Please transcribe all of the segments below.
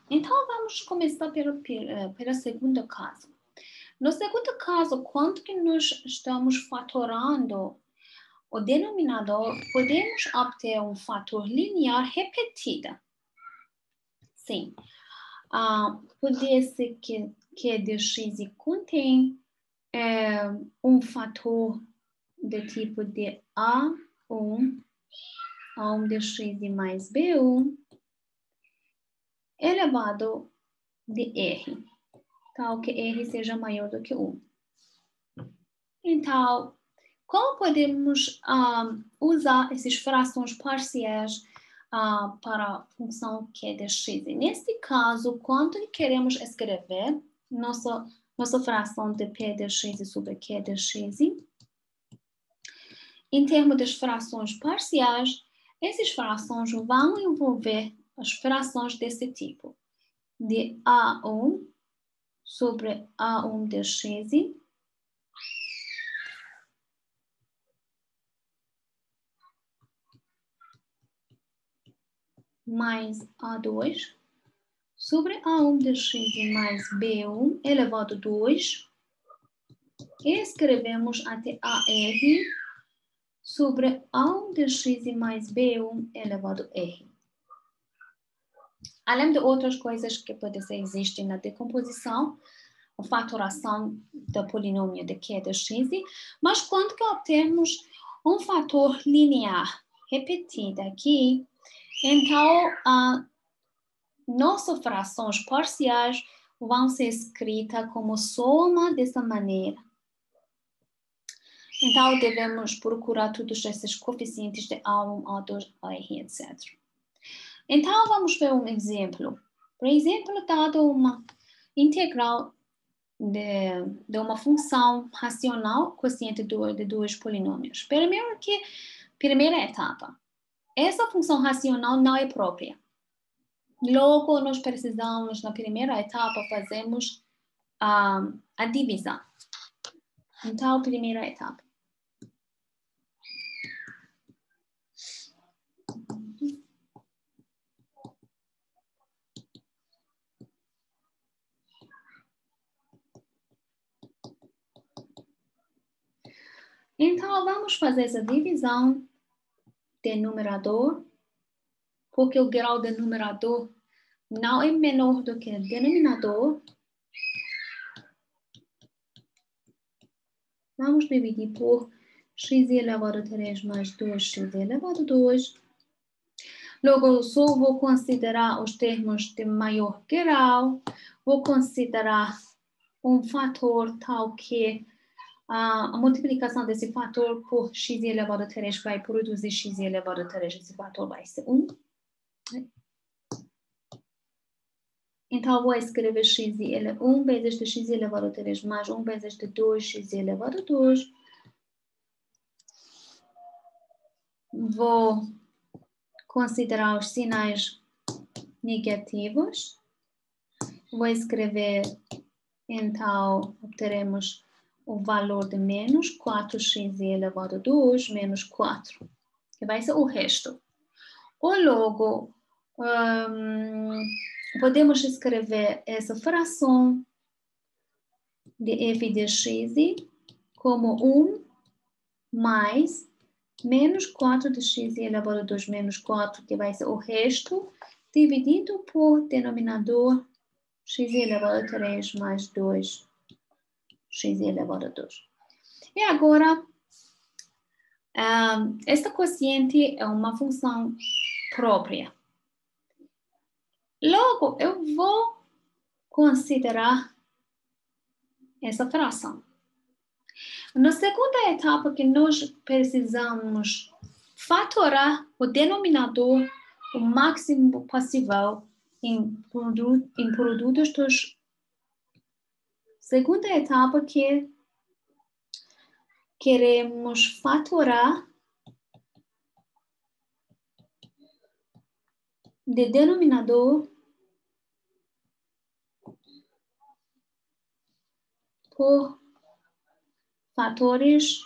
Então, vamos começar pelo segundo caso. No segundo caso, quando que nós estamos fatorando o denominador, podemos obter um fator linear repetido. Sim. Pode ser que dx contém um fator do tipo de A1 dx mais B1 elevado de R, tal que R seja maior do que 1. Então, como podemos usar essas frações parciais para a função q de x? Neste caso, quando queremos escrever nossa fração de p de x sobre q de x, em termos das frações parciais, essas frações vão envolver as frações desse tipo, de A1 sobre A1 de x mais A2 sobre A1 de x mais B1 elevado a 2 e escrevemos até AR sobre A1 de x mais B1 elevado a R. Além de outras coisas que existem na decomposição, a fatoração do polinômio de q de x, mas quando que obtemos um fator linear repetido aqui, então nossas frações parciais vão ser escritas como soma dessa maneira. Então, devemos procurar todos esses coeficientes de A1, A2, AR, etc. Então, vamos ver um exemplo. Por exemplo, dado uma integral de uma função racional quociente de dois polinômios. Primeira etapa. Essa função racional não é própria. Logo, nós precisamos, na primeira etapa, fazermos a divisão. Então, primeira etapa. Então, vamos fazer essa divisão de numerador, porque o grau de numerador não é menor do que o denominador. Vamos dividir por x elevado a 3 mais 2x elevado a 2. Logo, só vou considerar os termos de maior grau. Vou considerar um fator tal que a multiplicação desse fator por x elevado a 3 vai produzir x elevado a 3. Esse fator vai ser 1. Então, vou escrever 1 vezes de x elevado a 3 mais 1 vezes de 2x elevado a 2. Vou considerar os sinais negativos. Vou escrever, então, obteremos o valor de menos 4x elevado a 2 menos 4, que vai ser o resto. Ou logo, podemos escrever essa fração de f de x como 1 mais menos 4 de x elevado a 2 menos 4, que vai ser o resto, dividido por denominador x elevado a 3 mais 2 x elevado a 2. E agora, esta quociente é uma função própria. Logo, eu vou considerar essa fração. Na segunda etapa, que nós precisamos fatorar o denominador o máximo possível em produtos dos... Segunda etapa, que queremos fatorar de denominador por fatores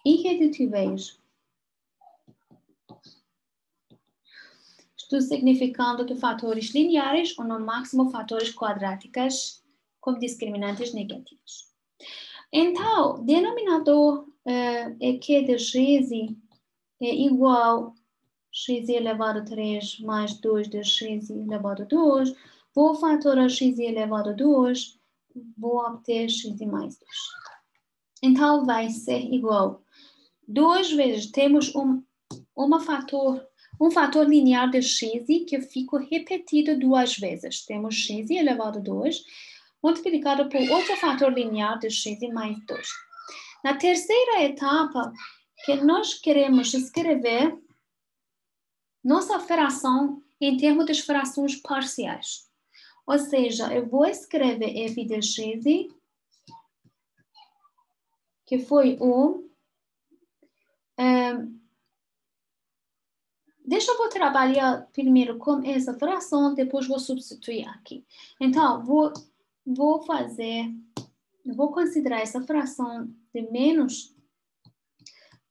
irredutíveis. Estou significando que fatores lineares ou no máximo fatores quadráticos com discriminantes negativos. Então, denominador é que de x é igual a x elevado a 3 mais 2 de x elevado a 2. Vou fatorar x elevado a 2, vou obter x mais 2. Então, vai ser igual. 2 vezes temos um fator linear de x que fica repetido 2 vezes. Temos x elevado a 2, multiplicado por outro fator linear de x mais 2. Na terceira etapa, que nós queremos escrever nossa fração em termos de frações parciais. Ou seja, eu vou escrever f de x, que foi 1. Deixa eu trabalhar primeiro com essa fração, depois vou substituir aqui. Então, vou considerar essa fração de menos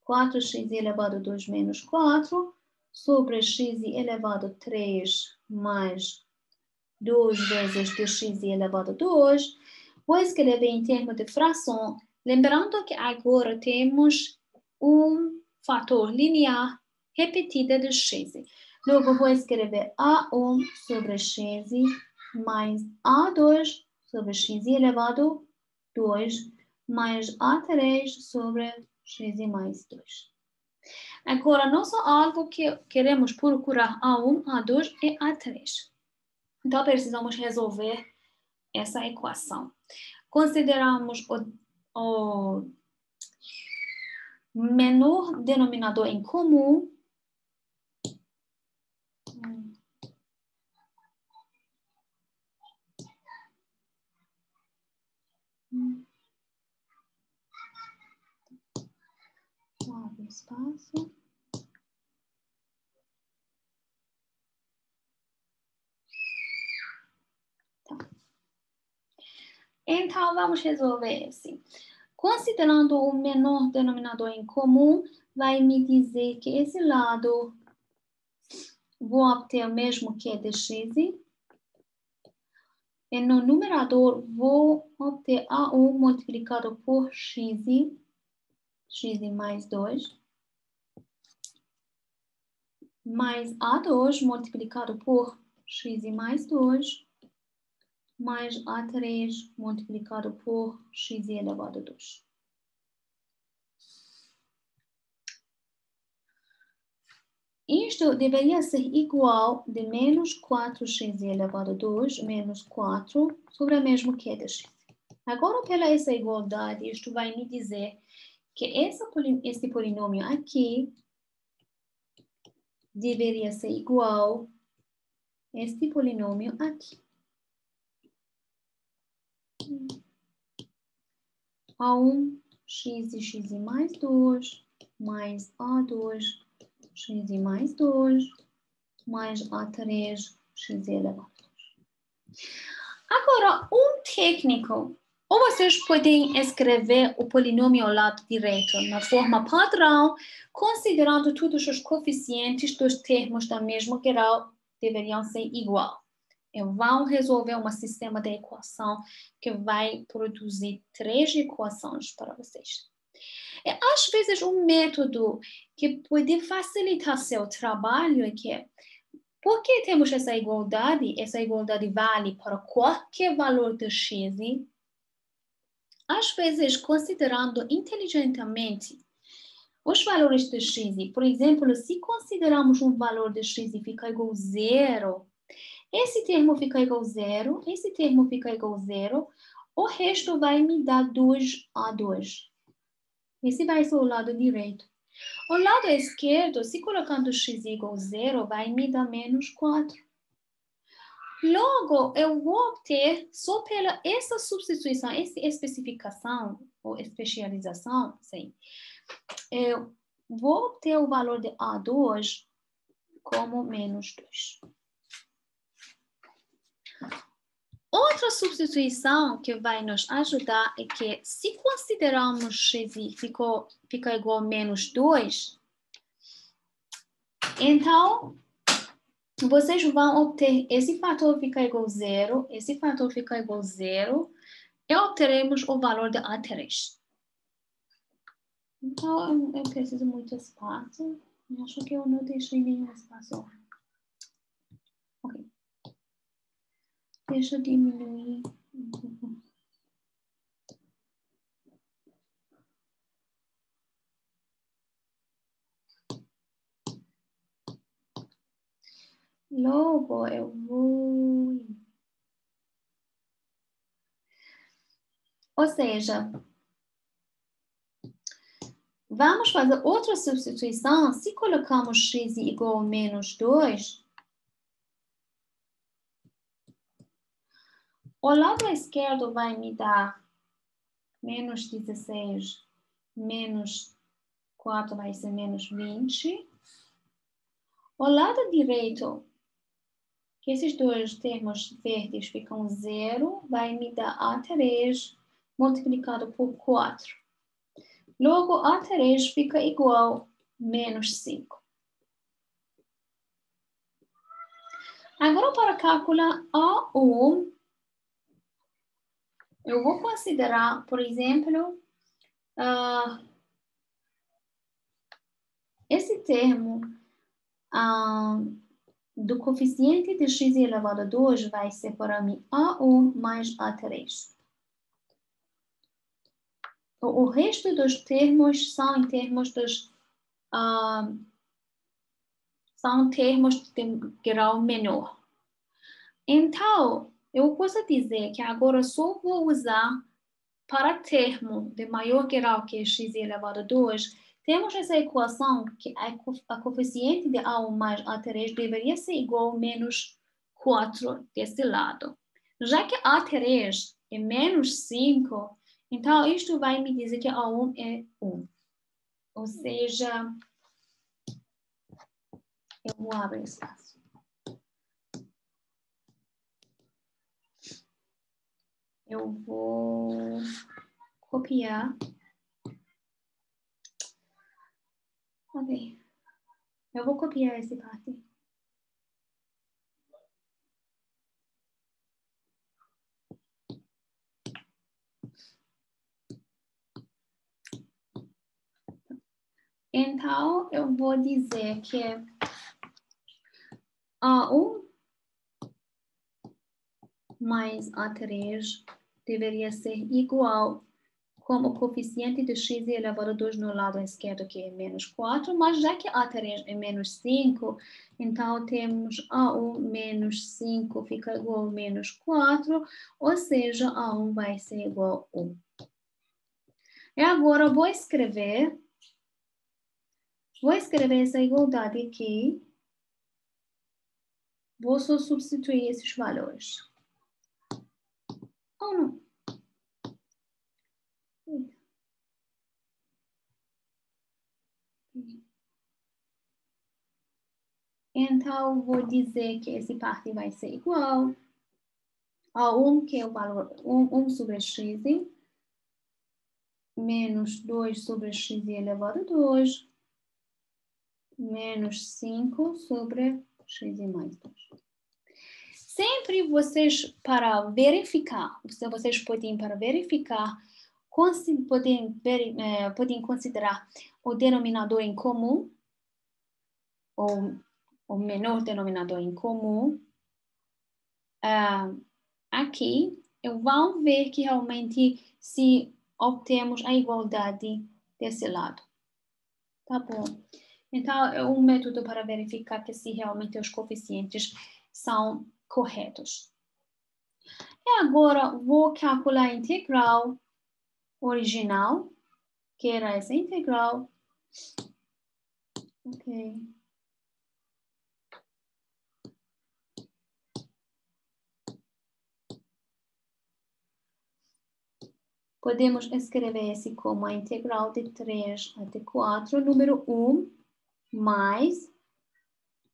4x elevado a 2 menos 4 sobre x elevado a 3 mais 2 vezes de x elevado a 2. Vou escrever em termos de fração, lembrando que agora temos um fator linear repetido de x. Logo, vou escrever A1 sobre x mais A2 sobre x elevado a 2 mais A3 sobre x mais 2. Agora, nosso alvo que queremos procurar A1, A2 e A3. Então, precisamos resolver essa equação. Consideramos o menor denominador em comum. Abre espaço. Tá. Então, vamos resolver assim. Considerando o menor denominador em comum, vai me dizer que esse lado vou obter o mesmo que de x. E no numerador, vou obter A1 multiplicado por x mais 2, mais A2 multiplicado por x mais 2, mais A3 multiplicado por x elevado a 2. Isto deveria ser igual de menos 4x elevado a 2 menos 4 sobre o mesmo que de x. Agora, pela essa igualdade, isto vai me dizer que esse polinômio aqui deveria ser igual a este polinômio aqui. A1, x e x mais 2, mais A2, x mais 2, mais A3, x elevado a 2. Agora, um técnico, ou vocês podem escrever o polinômio ao lado direito na forma padrão, considerando todos os coeficientes dos termos do mesmo grau deveriam ser igual. E vão resolver um sistema de equação que vai produzir 3 equações para vocês. E, às vezes, um método que pode facilitar seu trabalho é que, porque temos essa igualdade vale para qualquer valor de x, às vezes, considerando inteligentemente os valores de x, por exemplo, se consideramos um valor de x e fica igual a 0, esse termo fica igual a 0, esse termo fica igual a 0, o resto vai me dar 2A2. Esse vai ser o lado direito. O lado esquerdo, se colocando x igual a 0, vai me dar menos 4. Logo, eu vou obter, só pela essa substituição, essa especificação, ou especialização, sim, eu vou obter o valor de A2 como menos 2. Outra substituição que vai nos ajudar é que, se considerarmos x fica igual a menos 2, então vocês vão obter, esse fator fica igual a 0, esse fator fica igual a 0, e obteremos o valor de A3. Então, eu preciso muito espaço. Eu acho que eu não deixei nenhum espaço. Ok. Deixa eu diminuir um pouco. Logo, eu vou... Ou seja, vamos fazer outra substituição. Se colocamos x igual a menos 2, o lado esquerdo vai me dar menos 16, menos 4 vai ser menos 20. O lado direito, que esses dois termos verdes ficam 0, vai me dar A3 multiplicado por 4. Logo, A3 fica igual a menos 5. Agora, para calcular A1, eu vou considerar, por exemplo, esse termo do coeficiente de x elevado a 2 vai ser para mim A1 mais A3. O resto dos termos são em termos dos... são termos de grau menor. Então, eu posso dizer que agora só vou usar para termo de maior grau que x elevado a 2, temos essa equação que a coeficiente de A1 mais A3 deveria ser igual a menos 4 desse lado. Já que A3 é menos 5, então isto vai me dizer que A1 é 1. Ou seja, eu vou abrir espaço. Eu vou copiar. Ok. Eu vou copiar essa parte. Então, eu vou dizer que A1 mais A3 deveria ser igual como o coeficiente de x elevado a 2 no lado esquerdo, que é menos 4, mas já que A3 é menos 5, então temos A1 menos 5 fica igual a menos 4, ou seja, A1 vai ser igual a 1. E agora eu vou escrever essa igualdade aqui. Vou só substituir esses valores. Oh, não. Então, vou dizer que essa parte vai ser igual a 1, que é o valor 1 sobre x, menos 2 sobre x elevado a 2, menos 5 sobre x mais 2. Sempre vocês, para verificar, vocês podem, para verificar, podem considerar o denominador em comum, ou o menor denominador em comum. Aqui, vão ver que realmente se obtemos a igualdade desse lado. Tá bom? Então, é um método para verificar que se realmente os coeficientes são corretos. E agora, vou calcular a integral original, que era essa integral. Ok. Podemos escrever esse como a integral de 3 até 4, número 1, mais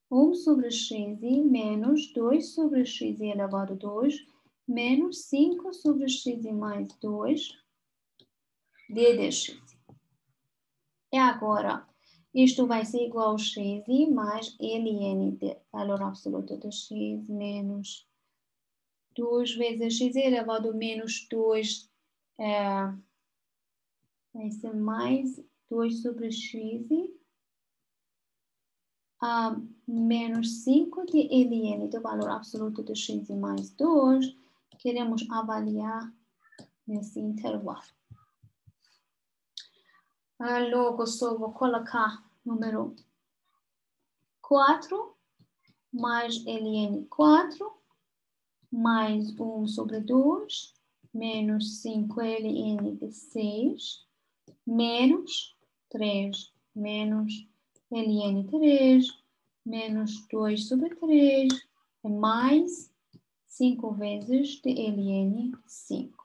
1 sobre x menos 2 sobre x elevado a 2, menos 5 sobre x mais 2, dx. E agora, Isto vai ser igual a x mais ln de valor absoluto de x menos 2 vezes x elevado a menos 2 vai ser mais 2 sobre x a menos 5 de ln do valor absoluto de x mais 2. Queremos avaliar nesse intervalo. Logo, só vou colocar número 4 mais ln 4 mais 1 sobre 2 menos 5 ln de 6 menos 3 menos ln 3 menos 2 sobre 3 mais 5 vezes de ln 5.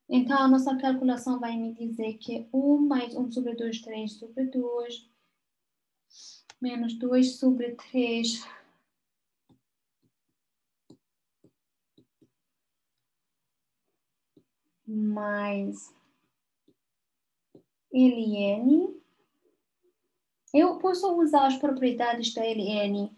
Então, a nossa calculação vai me dizer que 1 mais 1 sobre 2, 3 sobre 2, menos 2 sobre 3, mais ln. Eu posso usar as propriedades da ln.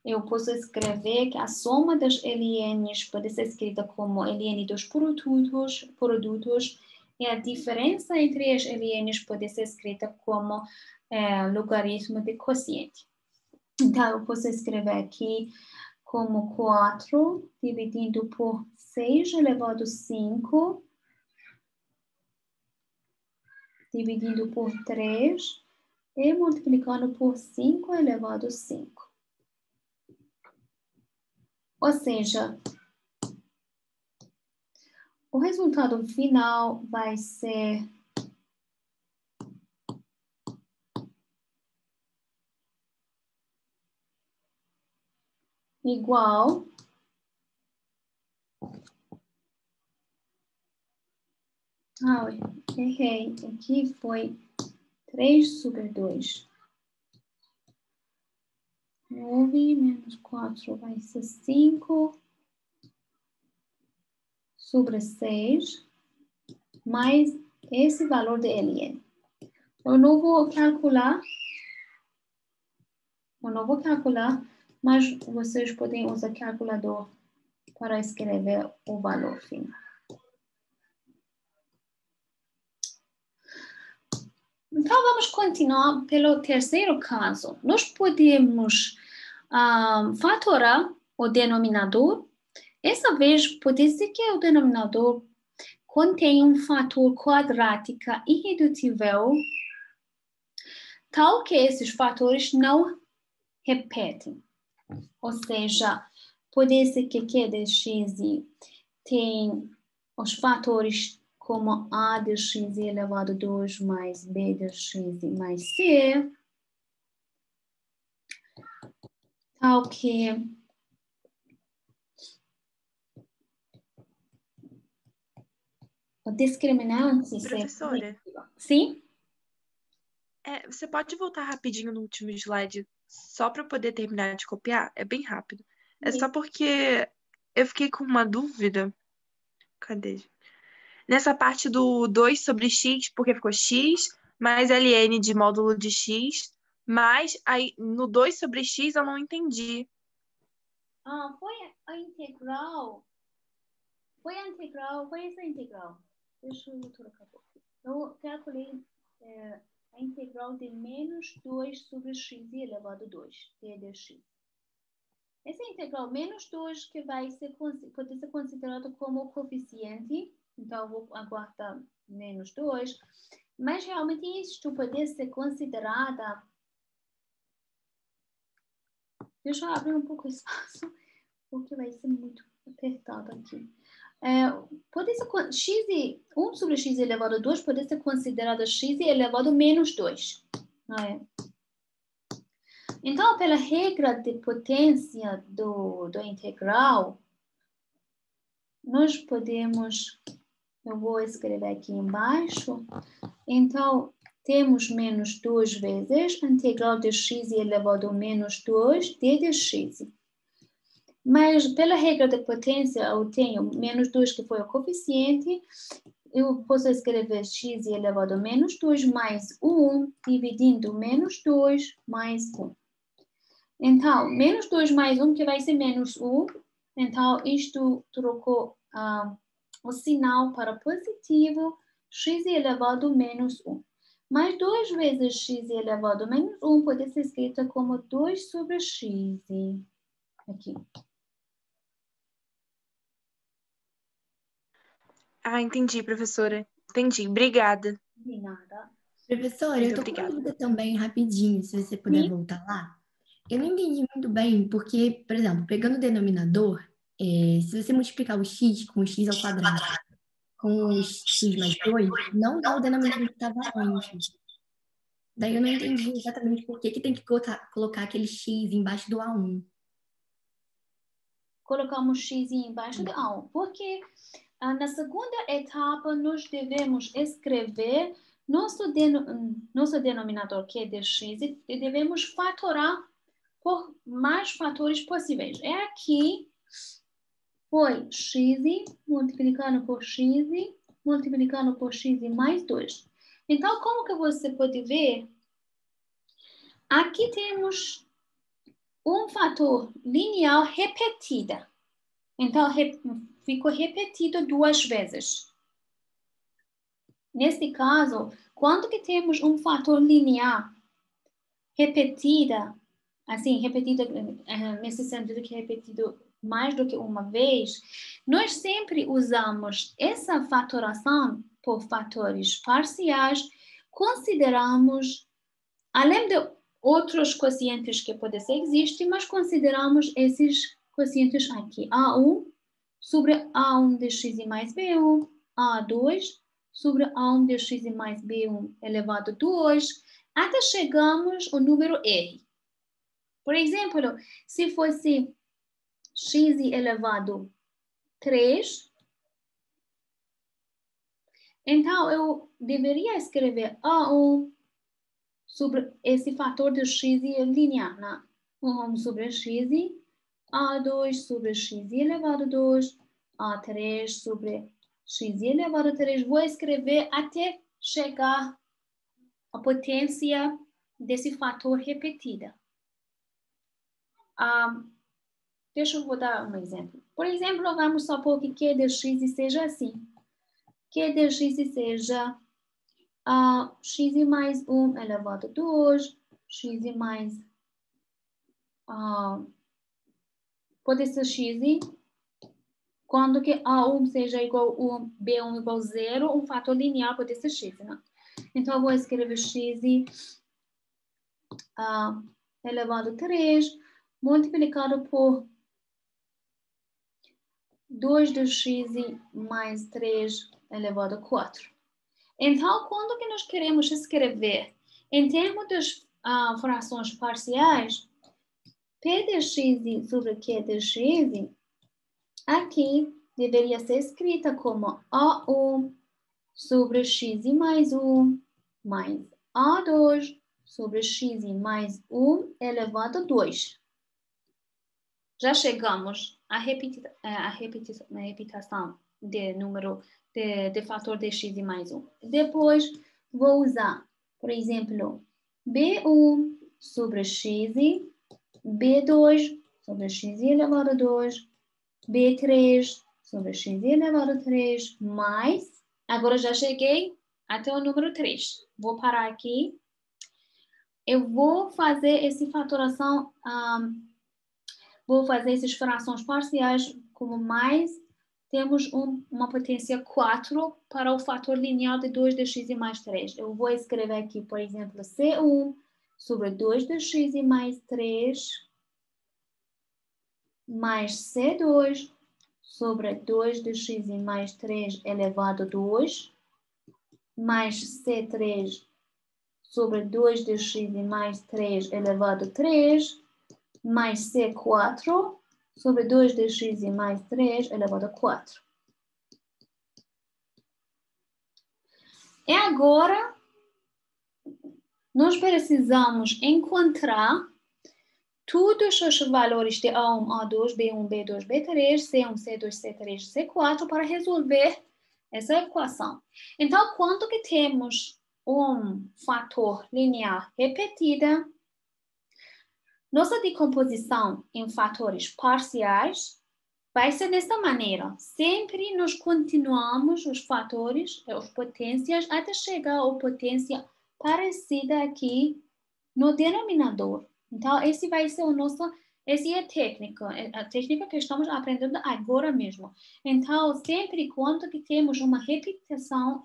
Eu posso escrever que a soma das ln's pode ser escrita como ln dos produtos e a diferença entre as ln's pode ser escrita como logaritmo de quociente. Então, eu posso escrever aqui como 4 dividido por 6 elevado a 5 dividido por 3 e multiplicando por 5 elevado a 5. Ou seja, o resultado final vai ser igual errei. Aqui foi 3 sobre 2. 9 menos 4 vai ser 5 sobre 6, mais esse valor de ln. Eu não vou calcular, mas vocês podem usar calculador para escrever o valor final. Então, vamos continuar pelo terceiro caso. Nós podemos fatorar o denominador. Essa vez, pode ser que o denominador contém um fator quadrático irredutível, tal que esses fatores não repetem. Ou seja, pode ser que Q de x tem os fatores como A de x elevado a 2 mais B de x mais C, tal que o discriminante... Professora? Sim? Você pode voltar rapidinho no último slide, só para eu poder terminar de copiar? É bem rápido. É só porque eu fiquei com uma dúvida. Cadê? Nessa parte do 2 sobre x, porque ficou x, mais ln de módulo de x, mas aí no 2 sobre x eu não entendi. Foi a integral. Foi essa integral. Deixa eu trocar um pouco. Eu calculei a integral de menos 2 sobre x elevado a 2, d de x. Essa integral menos 2 que pode ser considerada como coeficiente, então eu vou aguardar menos 2, mas realmente isto pode ser considerada... Deixa eu abrir um pouco o espaço, porque vai ser muito apertado aqui. Pode ser 1 sobre x elevado a 2 pode ser considerado x elevado a menos 2. Não é? Então, pela regra de potência do integral, nós podemos... Eu vou escrever aqui embaixo. Então, temos menos 2 vezes a integral de x elevado a menos 2 d de x. Mas, pela regra de potência, eu tenho menos 2, que foi o coeficiente, eu posso escrever x elevado a menos 2 mais 1, dividindo menos 2 mais 1. Então, menos 2 mais 1, que vai ser menos 1. Então, isto trocou o sinal para positivo, x elevado a menos 1. Mais 2 vezes x elevado a menos 1 pode ser escrita como 2 sobre x. Aqui. Ah, entendi, professora. Entendi. Obrigada. De nada. Professora, Muito eu tô com obrigada. uma dúvida também, rapidinho, se você puder Sim. voltar lá. Eu não entendi muito bem, porque, por exemplo, pegando o denominador, se você multiplicar o x com o x ao quadrado com o x mais 2, não dá o denominador que estava antes. Daí eu não entendi exatamente por que tem que colocar aquele x embaixo do A1. Colocamos x embaixo do A1, porque na segunda etapa nós devemos escrever nosso denominador, que é de x, e devemos fatorar por mais fatores possíveis. É aqui, foi x multiplicando por x mais 2. Então, como que você pode ver? Aqui temos um fator linear repetido. Então, ficou repetido 2 vezes. Nesse caso, quando que temos um fator linear repetido, assim, repetido nesse sentido que é repetido mais do que uma vez, nós sempre usamos essa fatoração por fatores parciais, consideramos, além de outros quocientes que podem existir, mas consideramos esses quocientes aqui, A1 sobre A1 de x mais B1, A2 sobre A1 de x mais B1 elevado a 2, até chegamos ao número R. Por exemplo, se fosse x elevado a 3, então eu deveria escrever A1 sobre esse fator de x linear, né? 1 sobre x, A2 sobre x elevado a 2, A3 sobre x elevado a 3. Vou escrever até chegar à potência desse fator repetida. Deixa eu dar um exemplo. Por exemplo, vamos supor que Q de x seja assim. Q de x seja x mais 1 elevado a 2, x mais... pode ser x, quando que A1 seja igual a 1, B1 igual a 0, um fator linear pode ser x, né? Então, eu vou escrever x elevado a 3, multiplicado por 2 de x mais 3 elevado a 4. Então, quando que nós queremos escrever em termos das frações parciais, P de x sobre Q de x, aqui deveria ser escrita como A1 sobre x mais 1 mais A2 sobre x mais 1 elevado a 2. Já chegamos à repetição de número de fator de x mais 1. Depois, vou usar, por exemplo, B1 sobre x, B2 sobre x elevado a 2, B3 sobre x elevado a 3, mais... Agora já cheguei até o número 3. Vou parar aqui. Eu vou fazer essa fatoração... vou fazer essas frações parciais como mais, temos uma potência 4 para o fator linear de 2 de x mais 3. Eu vou escrever aqui, por exemplo, C1 sobre 2 de x mais 3 mais C2 sobre 2 de x mais 3 elevado a 2 mais C3 sobre 2 de x mais 3 elevado a 3 mais C4 sobre 2 de x mais 3 elevado a 4. E agora, nós precisamos encontrar todos os valores de A1, A2, B1, B2, B3, C1, C2, C3, C4 para resolver essa equação. Então, quando que temos um fator linear repetida, nossa decomposição em fatores parciais vai ser dessa maneira. Sempre nós continuamos os fatores, as potências, até chegar à potência parecida aqui no denominador. Então, esse vai ser essa é a técnica que estamos aprendendo agora mesmo. Então, sempre quando que temos uma repetição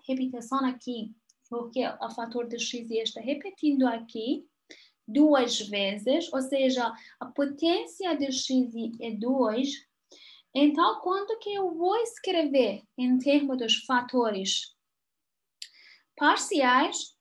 aqui, porque o fator de x está repetindo aqui 2 vezes, ou seja, a potência de x é 2. Então, quando que eu vou escrever em termos dos fatores parciais,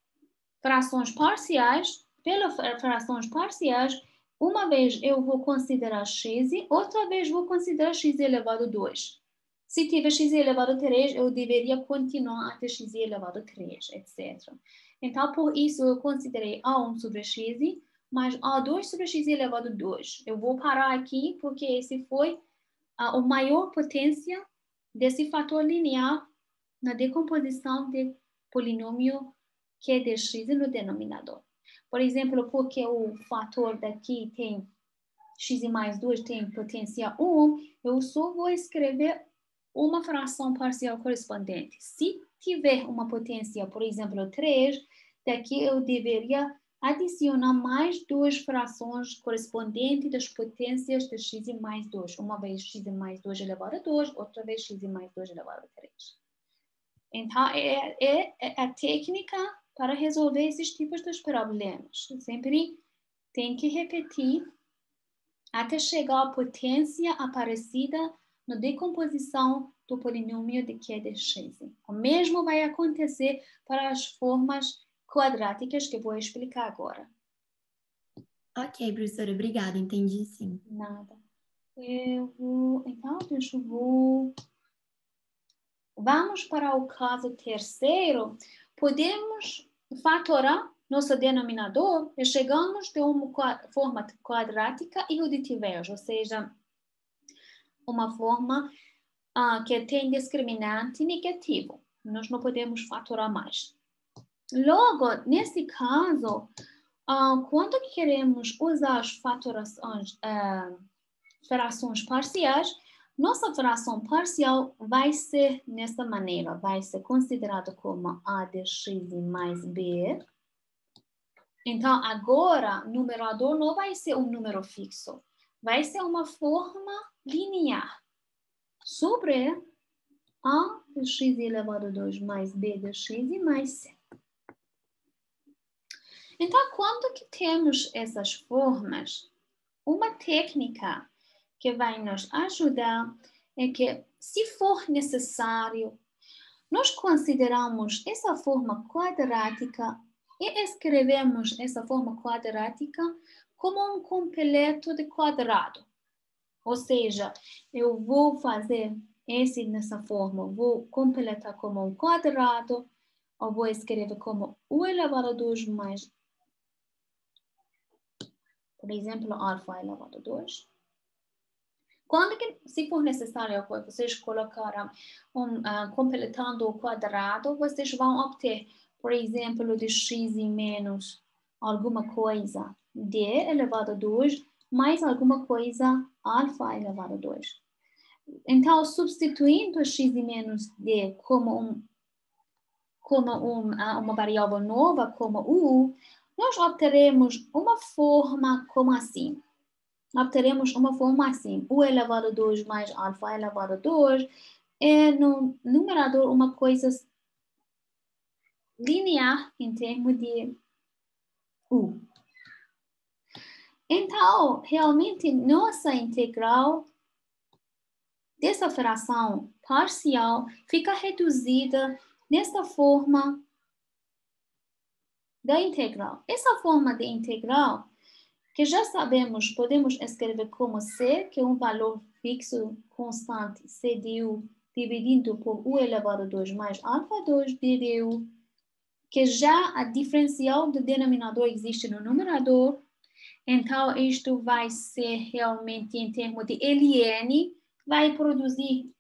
frações parciais, pelas frações parciais, uma vez eu vou considerar x, outra vez vou considerar x elevado a 2. Se tiver x elevado a 3, eu deveria continuar até x elevado a 3, etc. Então, por isso, eu considerei A1 sobre x, mais A2 sobre x elevado a 2. Eu vou parar aqui, porque esse foi a maior potência desse fator linear na decomposição de polinômio que é de x no denominador. Por exemplo, porque o fator daqui tem x mais 2 tem potência 1, eu só vou escrever uma fração parcial correspondente. Se tiver uma potência, por exemplo, 3, daqui eu deveria adicionar mais 2 frações correspondentes das potências de x mais 2. Uma vez x mais 2 elevado a 2, outra vez x mais 2 elevado a 3. Então, é a técnica para resolver esses tipos de problemas. Sempre tem que repetir até chegar à potência aparecida na decomposição do polinômio de Q de x. O mesmo vai acontecer para as formas quadráticas que eu vou explicar agora. Ok, professora, obrigada, entendi sim. Nada. Então, vamos para o caso terceiro. Podemos fatorar nosso denominador e chegamos de uma forma quadrática e o de diverge, ou seja, uma forma que tem discriminante negativo. Nós não podemos fatorar mais. Logo, nesse caso, quando queremos usar as frações parciais, nossa fração parcial vai ser dessa maneira, vai ser considerada como a de x mais b. Então, agora, o numerador não vai ser um número fixo, vai ser uma forma linear sobre a de x elevado a 2 mais b de x mais c. Então, quando que temos essas formas, uma técnica que vai nos ajudar é que, se for necessário, nós consideramos essa forma quadrática e escrevemos essa forma quadrática como um completo de quadrado. Ou seja, eu vou fazer nessa forma, vou completar como um quadrado, ou vou escrever como u elevado a 2 mais, por exemplo, alfa elevado a 2. Se for necessário, vocês colocarem completando o quadrado, vocês vão obter, por exemplo, de x menos alguma coisa d elevado a 2, mais alguma coisa alfa elevado a 2. Então, substituindo x menos d como uma variável nova, como u, nós obteremos uma forma como assim. Obteremos uma forma assim, u elevado a 2 mais alfa elevado a 2, é no numerador uma coisa linear em termos de u. Então, realmente, nossa integral dessa fração parcial fica reduzida nessa forma da integral. Essa forma de integral, que já sabemos, podemos escrever como C, que é um valor fixo constante, C de U, dividido por U elevado a 2 mais alfa 2 ddu, que já a diferencial do denominador existe no numerador. Então, isto vai ser realmente, em termos de ln, vai produzir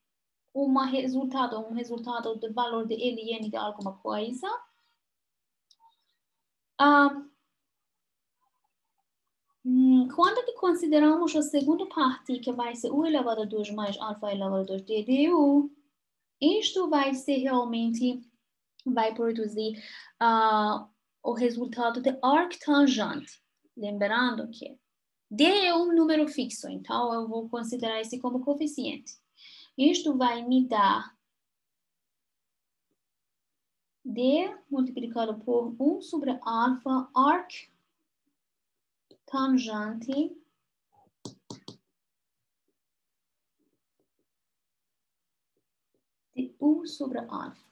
um resultado do valor de ln de alguma coisa. Quando que consideramos a segunda parte, que vai ser u elevado a 2 mais alfa elevado a 2 d du, isto vai ser realmente, vai produzir o resultado de arctangente. Lembrando que d é um número fixo, então eu vou considerar esse como coeficiente. Isto vai me dar d multiplicado por 1 sobre alfa arctangente de u sobre alfa.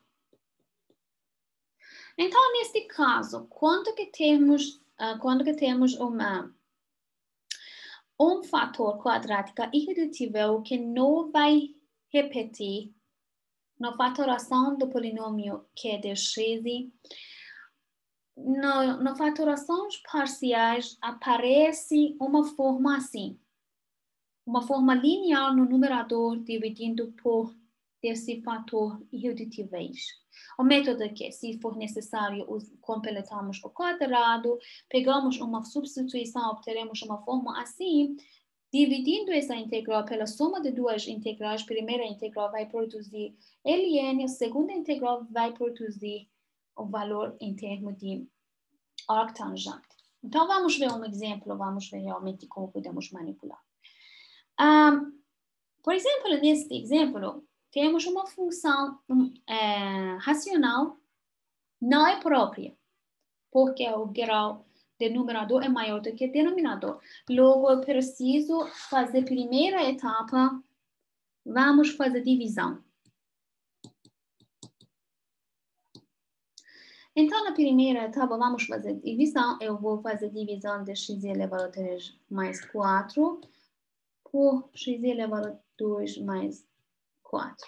Então, neste caso, quando que temos um fator quadrático irredutível que não vai repetir na fatoração do polinômio que de x, nas fatorações parciais aparece uma forma assim, uma forma linear no numerador dividindo por desse fator irredutíveis. O método é que, se for necessário, completamos o quadrado, pegamos uma substituição, obteremos uma forma assim, dividindo essa integral pela soma de duas integrais. A primeira integral vai produzir ln, a segunda integral vai produzir o valor em termos de arctangente. Então, vamos ver um exemplo, vamos ver realmente como podemos manipular. Por exemplo, neste exemplo, temos uma função racional não é própria, porque o grau de numerador é maior do que o denominador. Logo, eu preciso fazer a primeira etapa, vamos fazer divisão. Então, na primeira etapa, vamos fazer divisão. Eu vou fazer divisão de x elevado a 3 mais 4 por x elevado a 2 mais 4.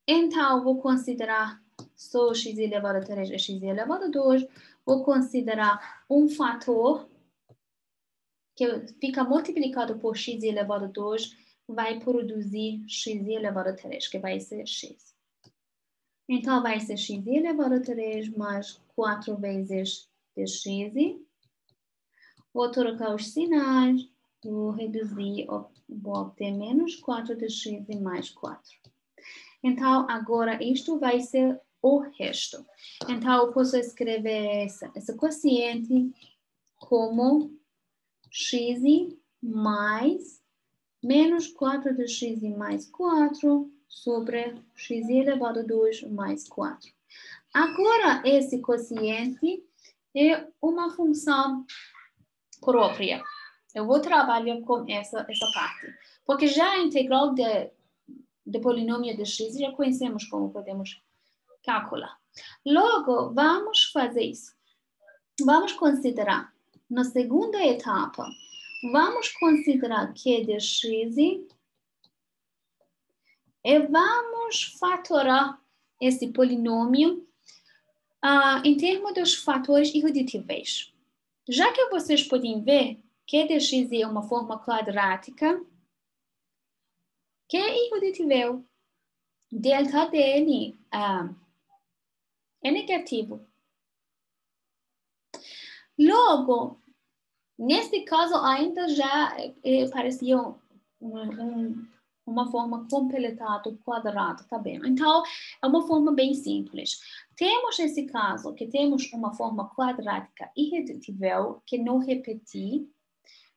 Então, vou considerar só x elevado a 3 e x elevado a 2. Vou considerar um fator que fica multiplicado por x elevado a 2, vai produzir x elevado a 3, que vai ser x. Então, vai ser x elevado a 3 mais 4 vezes dx. Vou trocar os sinais, vou reduzir, vou obter menos 4 dx mais 4. Então, agora isto vai ser o resto. Então, eu posso escrever essa quociente como x mais menos 4 de x mais 4 sobre x elevado a 2 mais 4. Agora, esse quociente é uma função própria. Eu vou trabalhar com essa parte. Porque já a integral de polinômio de x já conhecemos como podemos calcular. Logo, vamos fazer isso. Vamos considerar, na segunda etapa, vamos considerar q de x e vamos fatorar esse polinômio em termos dos fatores irredutíveis. Já que vocês podem ver que de x é uma forma quadrática, que é irredutível, delta dn é negativo. Logo, neste caso, ainda já parecia uma forma completada quadrada, tá bem? Então, é uma forma bem simples. Temos esse caso, que temos uma forma quadrática irredutível, que não repete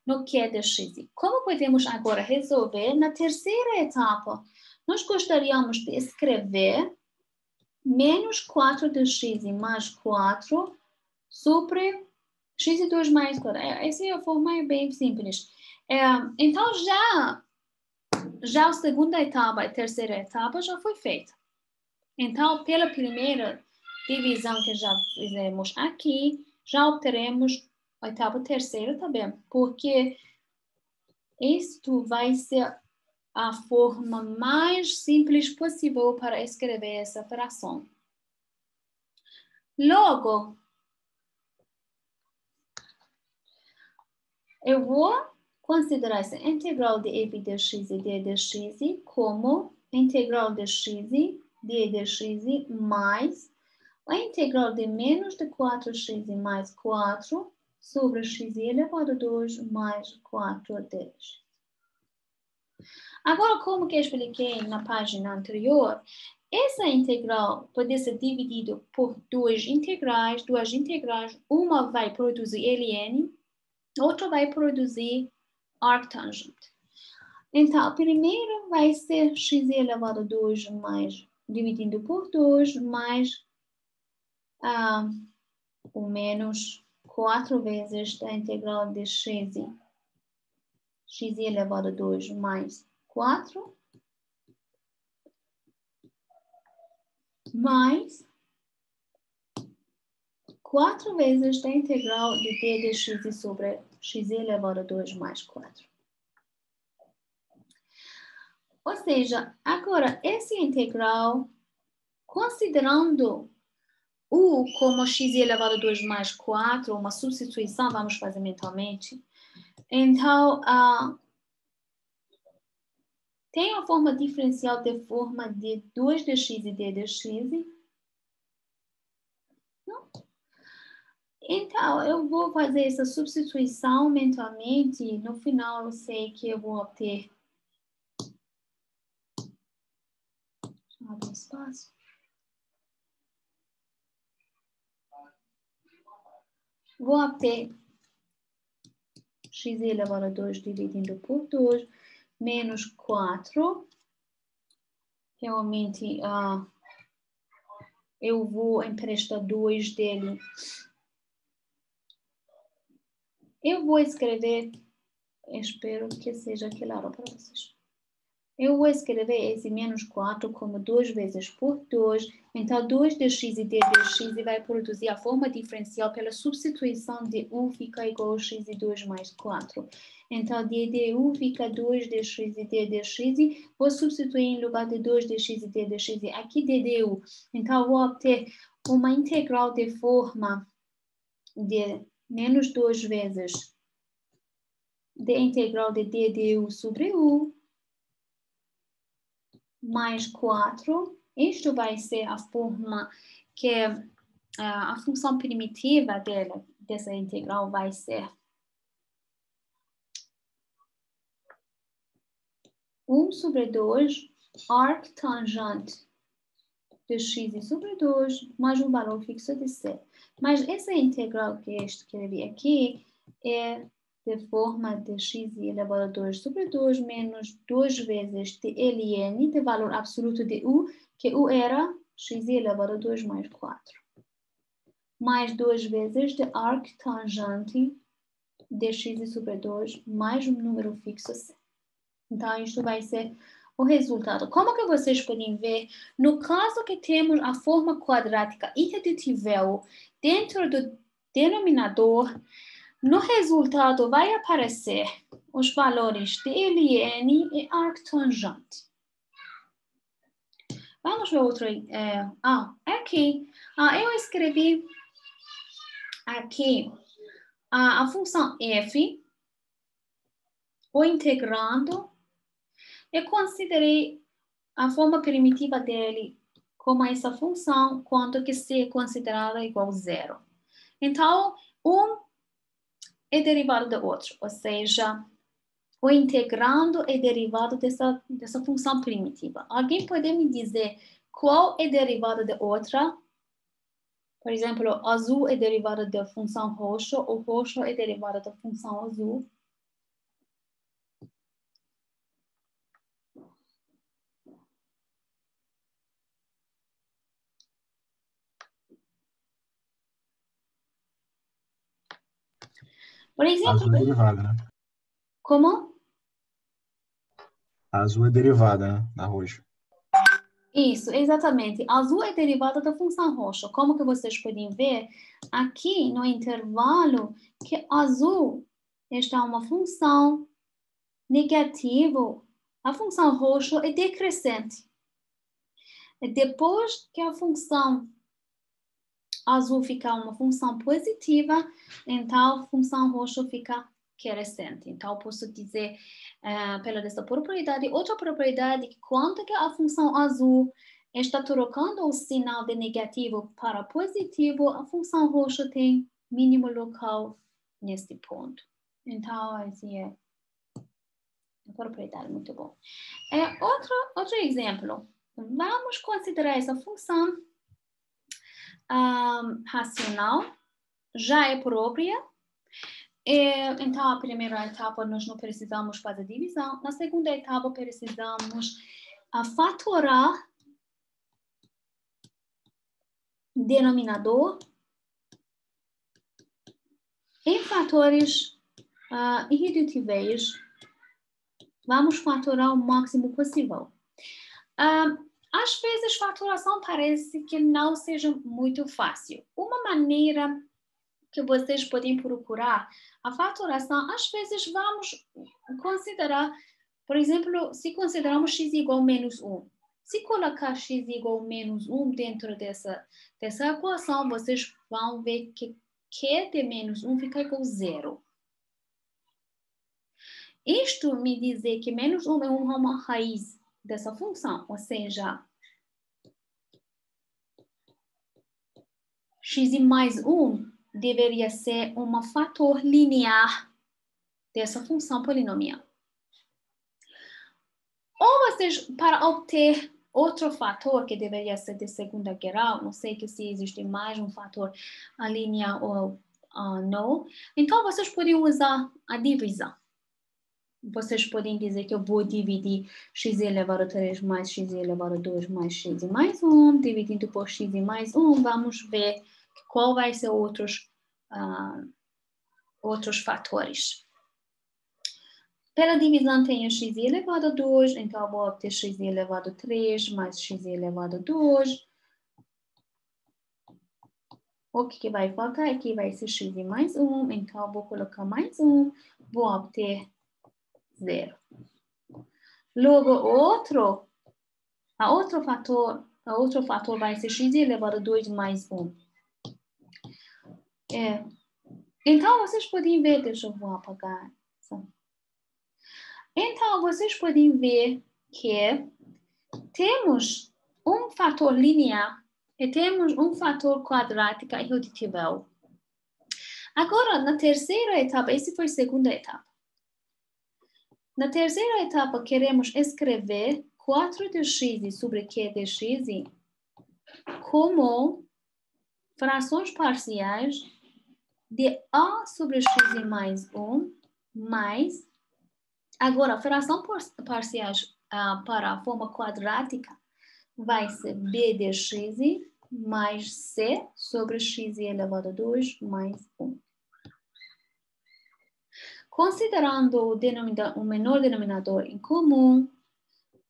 no que é de x. Como podemos agora resolver? Na terceira etapa, nós gostaríamos de escrever menos 4 de x mais 4 sobre x2 mais 4. Essa é a forma bem simples. Então, já a segunda etapa e a terceira etapa já foi feita. Então, pela primeira divisão que já fizemos aqui, já obteremos a etapa terceira também, porque isto vai ser a forma mais simples possível para escrever essa fração. Logo, eu vou considerar-se a integral de f de x e d de x como a integral de x, d de x, mais a integral de menos de 4x mais 4 sobre x elevado a 2 mais 4dx. Agora, como que eu expliquei na página anterior, essa integral pode ser dividida por duas integrais, uma vai produzir ln, outra vai produzir arctangente. Então, primeiro vai ser x elevado a 2 mais, dividindo por 2, mais o menos 4 vezes da integral de x elevado a 2 mais 4, mais 4 vezes da integral de d de x sobre x elevado a 2 mais 4. Ou seja, agora, essa integral, considerando u como x elevado a 2 mais 4, uma substituição, vamos fazer mentalmente. Então, tem a forma diferencial de forma de 2 dx e d dx. Não? Então, eu vou fazer essa substituição mentalmente. No final, eu sei que eu vou obter... Deixa eu abrir espaço. Vou obter x elevado a 2 dividindo por 2, menos 4. Realmente, eu vou emprestar 2 dele. Eu vou escrever, espero que seja claro para vocês. Eu vou escrever esse menos 4 como 2 vezes por 2. Então, 2 dx e d dx vai produzir a forma diferencial pela substituição de u fica igual a x e 2 mais 4. Então, d de u fica 2 dx e d dx. Vou substituir em lugar de 2 dx e d dx aqui d de u. Então, vou obter uma integral de forma de menos 2 vezes da integral de d de u sobre u mais 4. Isto vai ser a forma que a função primitiva dessa integral vai ser 1 sobre 2 arctangente de x sobre 2 mais um valor fixo de c. Mas essa integral que eu escrevi aqui é de forma de x elevado a 2 sobre 2 menos 2 vezes de ln, de valor absoluto de u, que u era x elevado a 2 mais 4. Mais 2 vezes de arctangente de x sobre 2 mais um número fixo c. Então, isto vai ser o resultado. Como que vocês podem ver, no caso que temos a forma quadrática irredutível dentro do denominador, no resultado vai aparecer os valores de ln e arctangente. Vamos ver outro. Aqui. Eu escrevi aqui a função f, o integrando. Eu considerei a forma primitiva dele como essa função, quando que c é considerada igual a 0. Então, um é derivado do outro, ou seja, o integrando é derivado dessa função primitiva. Alguém pode me dizer qual é derivado da outra? Por exemplo, azul é derivado da função roxo, o roxo é derivado da função azul. Por exemplo, azul é derivada, né? Como? A azul é derivada, né? Da roxa. Isso, exatamente. Azul é derivada da função roxa. Como que vocês podem ver, aqui no intervalo, que azul está uma função negativa, a função roxa é decrescente. Depois que a função azul fica uma função positiva, então a função roxa fica crescente. Então, posso dizer, pela dessa propriedade, outra propriedade, que quando que a função azul está trocando o sinal de negativo para positivo, a função roxa tem mínimo local neste ponto. Então, assim é uma propriedade muito boa. Outro exemplo. Vamos considerar essa função racional, já é própria. Então, a primeira etapa nós não precisamos fazer divisão. Na segunda etapa, precisamos fatorar denominador em fatores irredutíveis. Vamos fatorar o máximo possível. Às vezes, fatoração parece que não seja muito fácil. Uma maneira que vocês podem procurar a fatoração, às vezes vamos considerar, por exemplo, se consideramos x igual a menos 1. Se colocar x igual a menos 1 dentro dessa equação, vocês vão ver que Q de menos 1 fica igual a 0. Isto me diz que menos 1 é uma raiz dessa função, ou seja, x mais 1 deveria ser um fator linear dessa função polinomial. Ou vocês, para obter outro fator que deveria ser de segunda grau, não sei se existe mais um fator linear ou não, então vocês podem usar a divisão. Vocês podem dizer que eu vou dividir x elevado a 3 mais x elevado a 2 mais x mais 1, dividindo por x mais 1, vamos ver qual vai ser outros fatores. Pela divisão tenho x elevado a 2, então eu vou obter x elevado a 3 mais x elevado a 2. O que vai faltar aqui vai ser x mais 1, então eu vou colocar mais 1, vou obter 0. Logo, outro fator vai ser x elevado a 2 mais 1. Então, vocês podem ver, deixa eu apagar. Então, vocês podem ver que temos um fator linear e temos um fator quadrático irredutível. Agora, na terceira etapa, essa foi a segunda etapa. Na terceira etapa, queremos escrever 4 de x sobre q de x como frações parciais de a sobre x mais 1 mais... Agora, fração parciais para a forma quadrática vai ser b de x mais c sobre x elevado a 2 mais 1. Considerando o menor denominador em comum,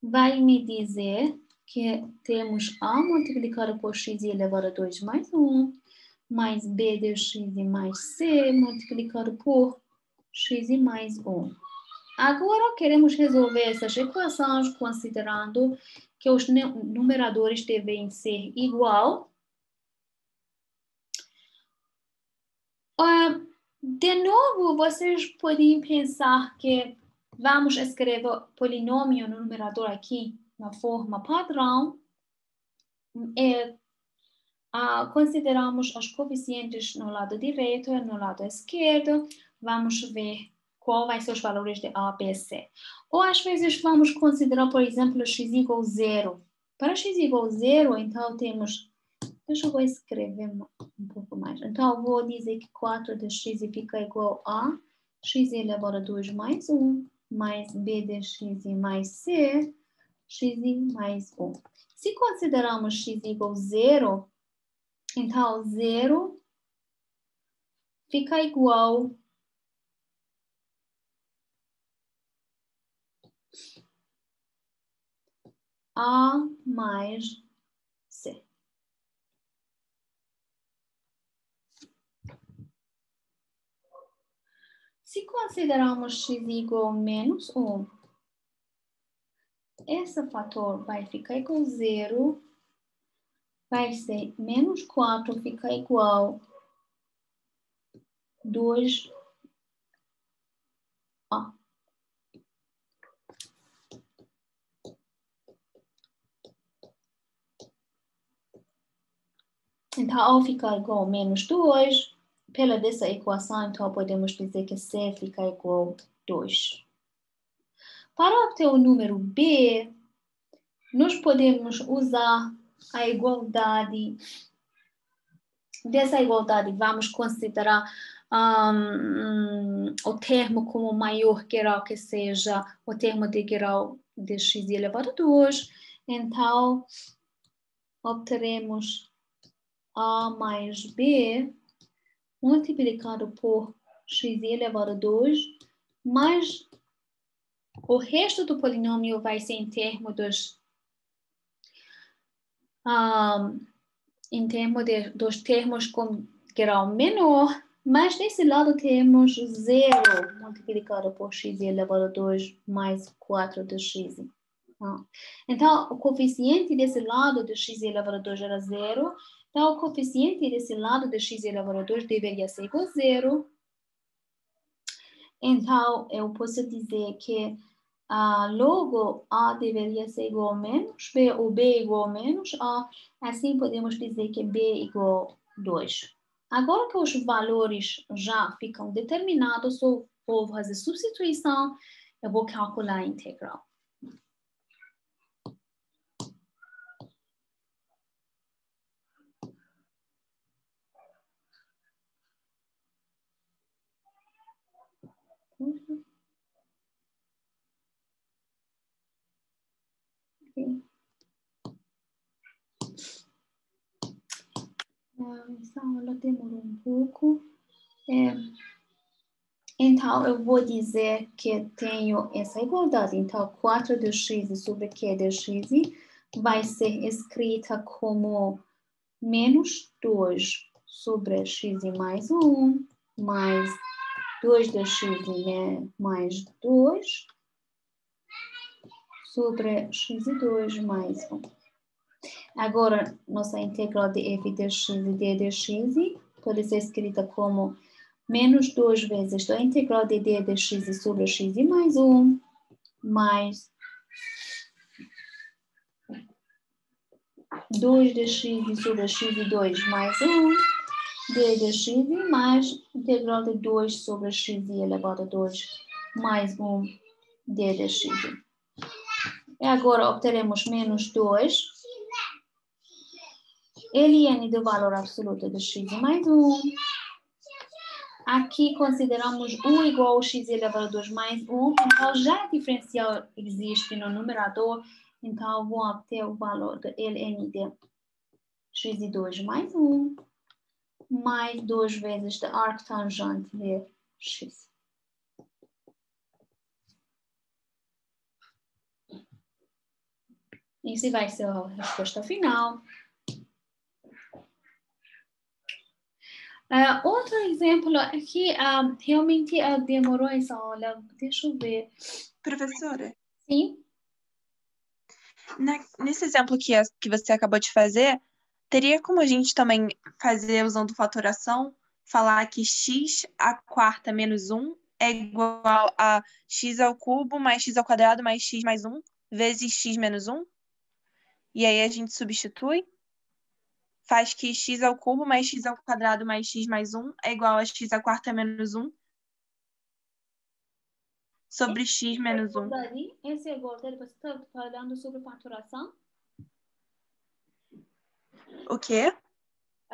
vai me dizer que temos a multiplicado por x elevado a 2 mais 1, mais b de x mais c multiplicado por x mais 1. Agora, queremos resolver essas equações considerando que os numeradores devem ser igual. De novo, vocês podem pensar que vamos escrever polinômio no numerador aqui na forma padrão. Consideramos os coeficientes no lado direito e no lado esquerdo. Vamos ver qual vai ser os valores de A, B, C. Ou às vezes vamos considerar, por exemplo, x igual a 0. Para x igual a 0, então temos... Deixa eu escrever um pouco mais. Então, eu vou dizer que 4 de x fica igual a x elevado a 2 mais 1, mais b de x mais c, x mais 1. Se considerarmos x igual a 0, então 0 fica igual a mais c. Se considerarmos x igual a menos 1, esse fator vai ficar igual a 0, vai ser menos 4, fica igual a 2 Então, ao ficar igual a menos 2, pela dessa equação, então podemos dizer que C fica igual a 2. Para obter o número B, nós podemos usar a igualdade. Dessa igualdade, vamos considerar o termo como maior grau que seja o termo de grau de x elevado a 2. Então, obteremos A mais B multiplicado por x elevado a 2, mais o resto do polinômio vai ser em termos dos termos com grau menor, mas desse lado temos 0 multiplicado por x elevado a 2 mais 4 de x. Então, o coeficiente desse lado de x elevado a 2 era 0. Então, o coeficiente desse lado de x elevado a 2 deveria ser igual a 0. Então, eu posso dizer que logo A deveria ser igual a menos B, ou B igual a menos A. Assim, podemos dizer que B igual a 2. Agora que os valores já ficam determinados, eu vou fazer substituição, eu vou calcular a integral. Essa aula demorou um pouco. Então, eu vou dizer que tenho essa igualdade. Então, 4 de x sobre q de x vai ser escrita como menos 2 sobre x mais 1, mais 2 de x mais 2, sobre x2 mais 1. Agora, nossa integral de f de x e d de x pode ser escrita como menos 2 vezes a integral de d de x sobre x mais 1, mais 2 de x sobre x2 mais 1, d de x mais integral de 2 sobre x elevado a 2 mais 1, d de x. E agora obteremos menos 2. ln do valor absoluto de x mais 1. Aqui consideramos u igual a x elevado a 2 mais 1. Então, já a diferencial existe no numerador. Então, vou obter o valor de ln de x2 mais 1, mais 2 vezes de arctangente de x. Esse vai ser a resposta final. Outro exemplo aqui, realmente demorou essa aula. Deixa eu ver. Professora? Sim? Nesse exemplo que você acabou de fazer, teria como a gente também fazer usando fatoração, falar que x à quarta menos 1 é igual a x ao cubo mais x ao quadrado mais x mais 1 vezes x menos 1? E aí a gente substitui? Faz que x ao cubo mais x ao quadrado mais x mais 1 é igual a x à quarta menos 1 sobre x menos 1. Esse é igualdade, você está falando sobre faturação? O quê?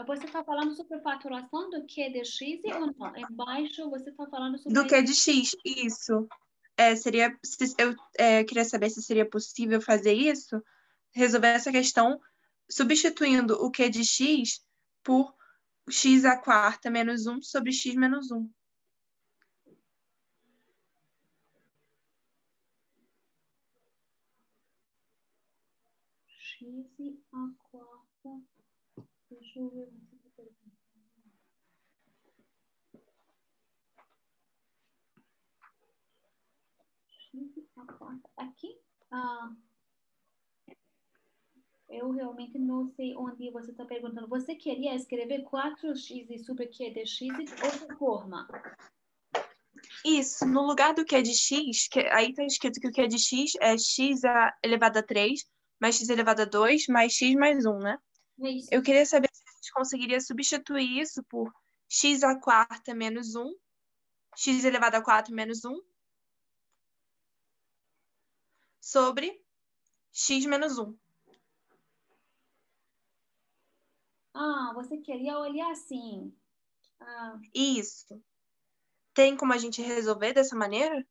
Você está falando sobre faturação do Q de x ou não? Embaixo você está falando sobre... Do Q de x, isso. Eu queria saber se seria possível fazer isso, resolver essa questão substituindo o Q de x por x à quarta menos 1 sobre x menos 1. X à quarta... Deixa eu ver. X à quarta. Aqui? Eu realmente não sei onde você está perguntando. Você queria escrever 4x sobre q de x de outra forma? Isso, no lugar do Q de x, aí está escrito que o Q de x é x elevado a 3 mais x elevado a 2 mais x mais 1, né? É isso. Eu queria saber se a gente conseguiria substituir isso por x à quarta menos 1, x elevado a 4 menos 1, sobre x menos 1. Ah, você queria olhar assim. Isso. Tem como a gente resolver dessa maneira?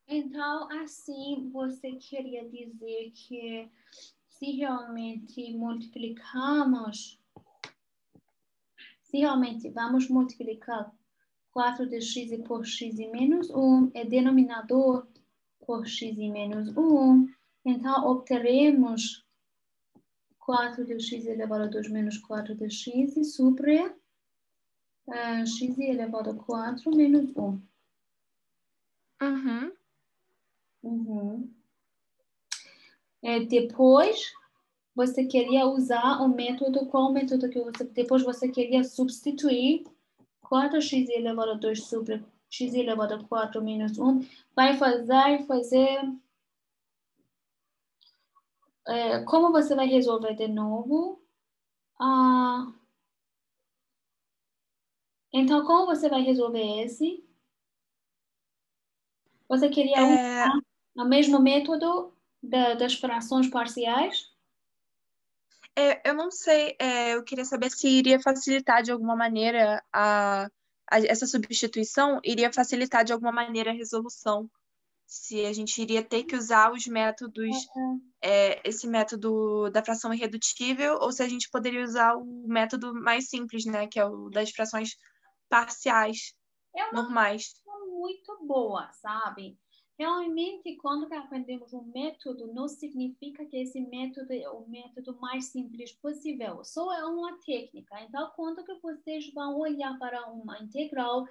Então, assim, você queria dizer que se realmente vamos multiplicar 4 de x por x e menos 1, é denominador por x e menos 1, então obteremos 4 de x elevado a 2 menos 4 de x sobre x elevado a 4 menos 1. Depois, você queria usar o método, qual método que depois você queria substituir 4x elevado a 2 sobre x elevado a 4 menos 1, vai fazer como você vai resolver de novo? Então, como você vai resolver esse? Você queria usar o mesmo método das frações parciais? Eu não sei, eu queria saber se iria facilitar de alguma maneira essa substituição, iria facilitar de alguma maneira a resolução. Se a gente iria ter que usar os métodos, esse método da fração irredutível, ou se a gente poderia usar o método mais simples, né, que é o das frações parciais, normais. É muito boa, sabe? Realmente, quando aprendemos um método, não significa que esse método é o método mais simples possível. Só é uma técnica. Então, quando que vocês vão olhar para uma integral,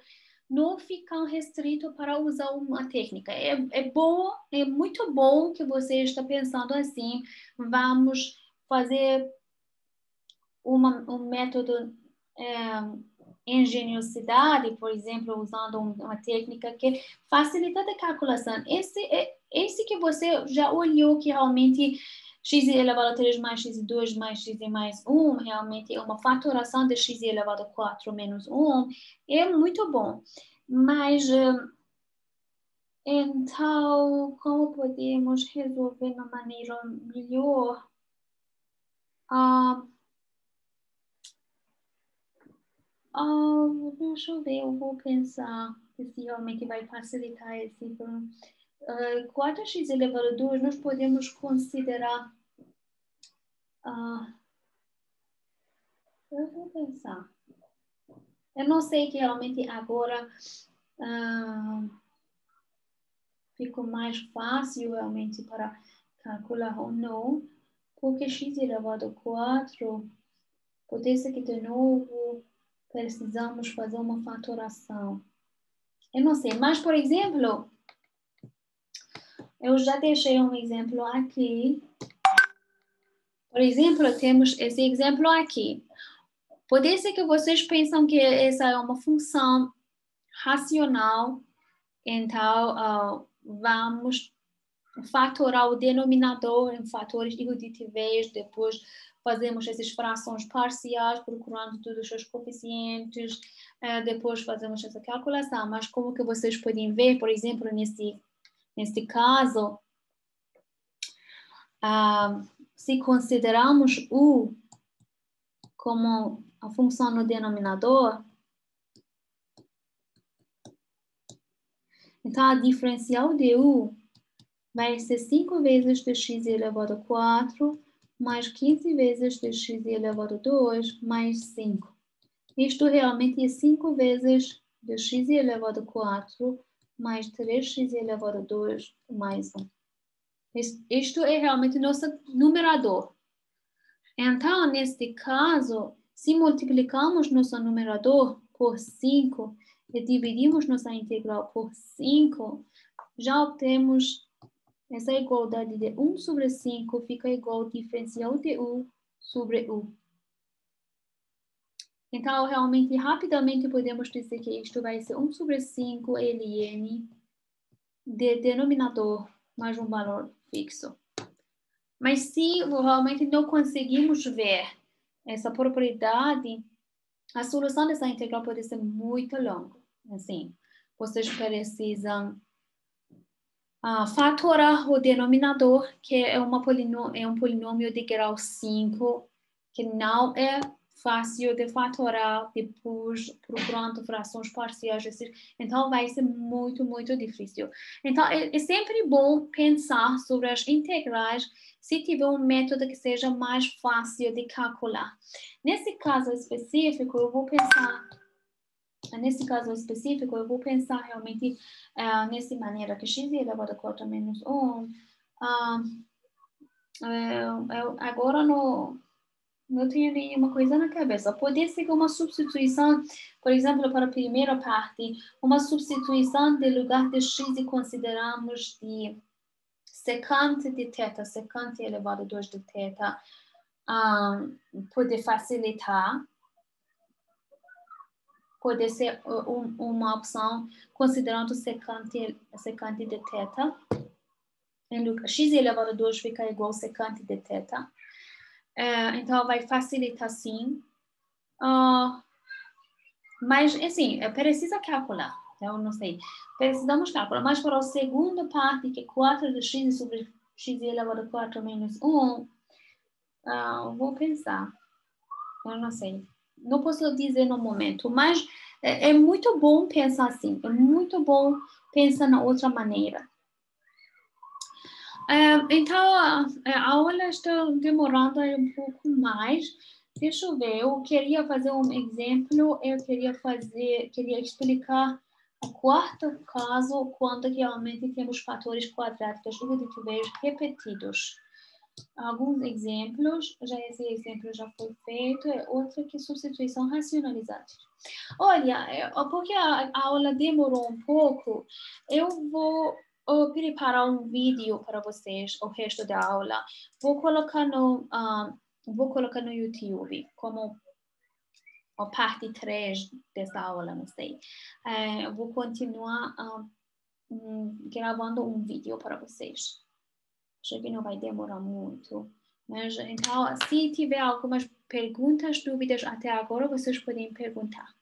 não ficam restritos para usar uma técnica. É muito bom que você está pensando assim. Vamos fazer um método engenhosidade, por exemplo, usando uma técnica que facilita a calculação. Esse que você já olhou que realmente x elevado a 3 mais x2 mais x mais 1, realmente é uma fatoração de x elevado a 4 menos 1, é muito bom. Mas, então, como podemos resolver de uma maneira melhor? Deixa eu ver, eu vou pensar se realmente vai facilitar esse. 4x elevado a 2, nós podemos considerar. Eu vou pensar. Eu não sei que realmente agora ficou mais fácil realmente para calcular ou não, porque x elevado a 4, pode ser que de novo precisamos fazer uma fatoração. Eu não sei, mas por exemplo, eu já deixei um exemplo aqui. Por exemplo, temos esse exemplo aqui. Pode ser que vocês pensam que essa é uma função racional, então vamos fatorar o denominador em fatores irredutíveis, depois fazemos essas frações parciais, procurando todos os coeficientes, depois fazemos essa calculação. Mas como que vocês podem ver, por exemplo, neste caso, se consideramos u como a função no denominador, então a diferencial de u vai ser 5 vezes de x elevado a 4, mais 15 vezes de x elevado a 2, mais 5. Isto realmente é 5 vezes de x elevado a 4, mais 3x elevado a 2, mais 1. Isto é realmente nosso numerador. Então, neste caso, se multiplicamos nosso numerador por 5 e dividimos nossa integral por 5, já obtemos essa igualdade de 1 sobre 5 fica igual ao diferencial de u sobre u. Então, realmente, rapidamente podemos dizer que isto vai ser 1 sobre 5 ln de denominador mais um valor fixo. Mas se realmente não conseguimos ver essa propriedade, a solução dessa integral pode ser muito longa. Assim, vocês precisam fatorar o denominador, que é um polinômio de grau 5, que não é fácil de fatorar depois procurando frações parciais. Então, vai ser muito, muito difícil. Então, é sempre bom pensar sobre as integrais se tiver um método que seja mais fácil de calcular. Nesse caso específico, eu vou pensar realmente nessa maneira que x elevado a 4 menos 1. Agora não tenho nenhuma coisa na cabeça. Pode ser uma substituição, por exemplo, para a primeira parte, uma substituição de lugar de x e consideramos de secante de θ, secante elevado a 2 de θ, pode facilitar. Pode ser uma opção considerando secante de θ. X elevado a 2 fica igual a secante de θ. Então, vai facilitar sim. Mas, assim, precisa calcular. Eu não sei. Precisamos calcular. Mas para a segunda parte, que é 4 de x sobre x elevado a 4 menos 1, vou pensar. Eu não sei. Não posso dizer no momento, mas é muito bom pensar assim. É muito bom pensar na outra maneira. Então, a aula está demorando um pouco mais. Deixa eu ver, eu queria fazer um exemplo, queria explicar o quarto caso, quando realmente temos fatores quadráticos igualitários repetidos. Alguns exemplos, esse exemplo já foi feito, outro que é substituição racionalizada. Olha, porque a aula demorou um pouco, eu vou preparar um vídeo para vocês, o resto da aula. Vou colocar no YouTube, como a parte 3 dessa aula, não sei. Eu vou continuar gravando um vídeo para vocês. Acho que não vai demorar muito. Mas, então, se tiver algumas perguntas, dúvidas até agora, vocês podem perguntar.